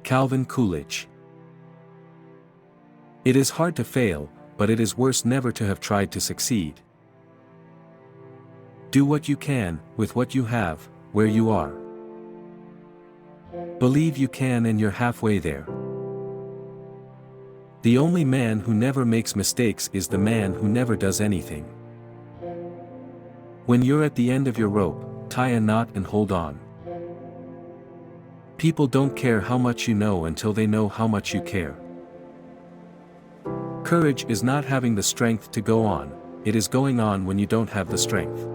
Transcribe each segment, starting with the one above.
Calvin Coolidge. It is hard to fail, but it is worse never to have tried to succeed. Do what you can, with what you have, where you are. Believe you can and you're halfway there. The only man who never makes mistakes is the man who never does anything. When you're at the end of your rope, tie a knot and hold on. People don't care how much you know until they know how much you care. Courage is not having the strength to go on, it is going on when you don't have the strength.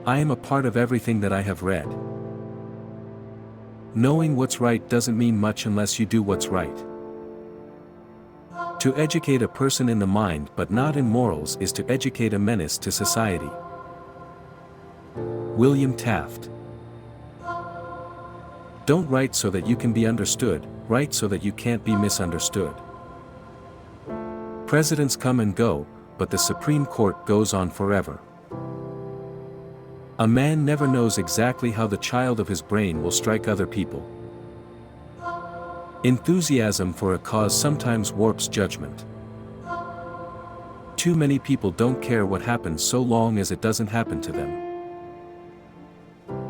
I am a part of everything that I have read. Knowing what's right doesn't mean much unless you do what's right. To educate a person in the mind but not in morals is to educate a menace to society. William Taft. Don't write so that you can be understood, write so that you can't be misunderstood. Presidents come and go, but the Supreme Court goes on forever. A man never knows exactly how the child of his brain will strike other people. Enthusiasm for a cause sometimes warps judgment. Too many people don't care what happens so long as it doesn't happen to them.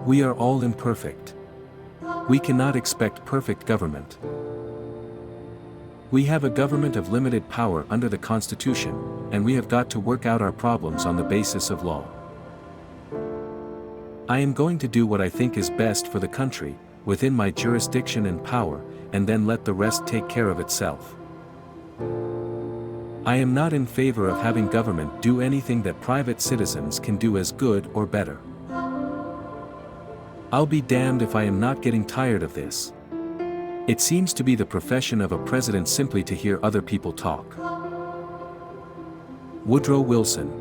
We are all imperfect. We cannot expect perfect government. We have a government of limited power under the Constitution, and we have got to work out our problems on the basis of law. I am going to do what I think is best for the country, within my jurisdiction and power, and then let the rest take care of itself. I am not in favor of having government do anything that private citizens can do as good or better. I'll be damned if I am not getting tired of this. It seems to be the profession of a president simply to hear other people talk. Woodrow Wilson.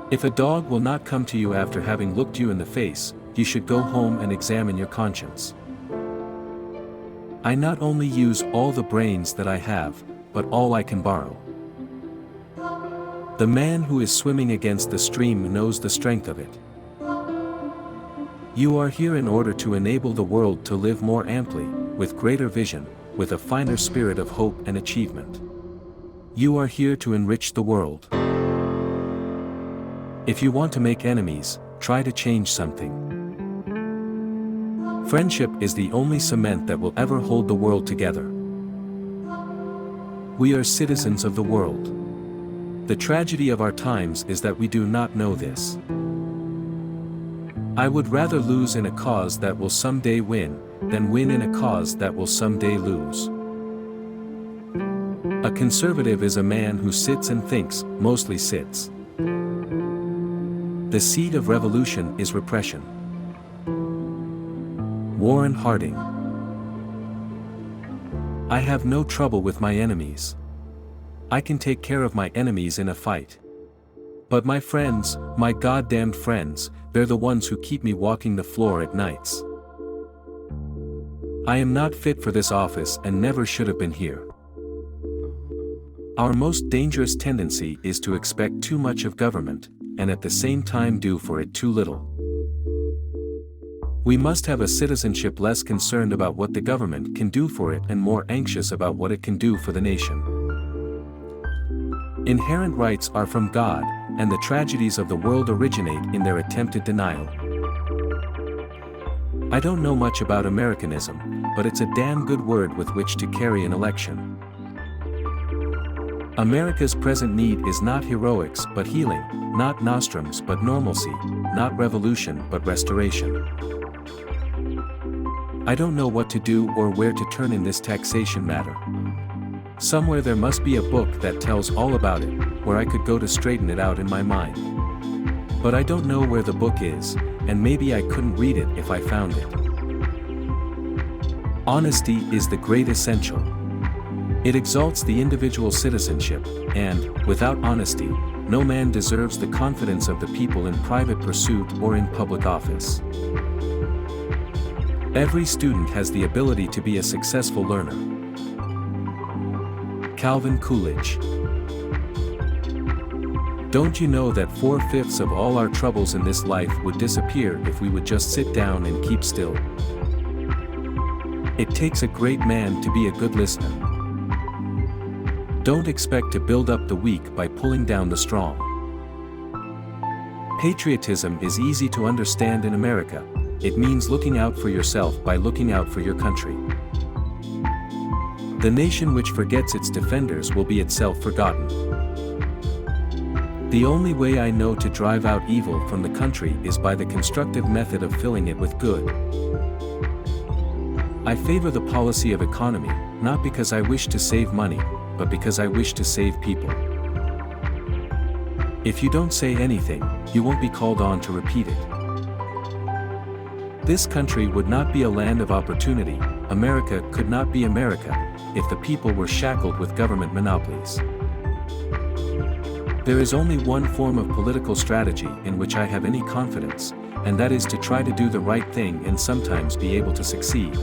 If a dog will not come to you after having looked you in the face, you should go home and examine your conscience. I not only use all the brains that I have, but all I can borrow. The man who is swimming against the stream knows the strength of it. You are here in order to enable the world to live more amply, with greater vision, with a finer spirit of hope and achievement. You are here to enrich the world. If you want to make enemies, try to change something. Friendship is the only cement that will ever hold the world together. We are citizens of the world. The tragedy of our times is that we do not know this. I would rather lose in a cause that will someday win, than win in a cause that will someday lose. A conservative is a man who sits and thinks, mostly sits. The seed of revolution is repression. Warren Harding. I have no trouble with my enemies. I can take care of my enemies in a fight. But my friends, my goddamned friends, they're the ones who keep me walking the floor at nights. I am not fit for this office and never should have been here. Our most dangerous tendency is to expect too much of government, and at the same time do for it too little. We must have a citizenship less concerned about what the government can do for it and more anxious about what it can do for the nation. Inherent rights are from God, and the tragedies of the world originate in their attempted denial. I don't know much about Americanism, but it's a damn good word with which to carry an election. America's present need is not heroics but healing, not nostrums but normalcy, not revolution but restoration. I don't know what to do or where to turn in this taxation matter. Somewhere there must be a book that tells all about it, where I could go to straighten it out in my mind. But I don't know where the book is, and maybe I couldn't read it if I found it. Honesty is the great essential. It exalts the individual citizenship, and, without honesty, no man deserves the confidence of the people in private pursuit or in public office. Every student has the ability to be a successful learner. Calvin Coolidge. Don't you know that 4/5 of all our troubles in this life would disappear if we would just sit down and keep still? It takes a great man to be a good listener. Don't expect to build up the weak by pulling down the strong. Patriotism is easy to understand in America. It means looking out for yourself by looking out for your country. The nation which forgets its defenders will be itself forgotten. The only way I know to drive out evil from the country is by the constructive method of filling it with good. I favor the policy of economy, not because I wish to save money, but because I wish to save people. If you don't say anything, you won't be called on to repeat it. This country would not be a land of opportunity, America could not be America, if the people were shackled with government monopolies. There is only one form of political strategy in which I have any confidence, and that is to try to do the right thing and sometimes be able to succeed.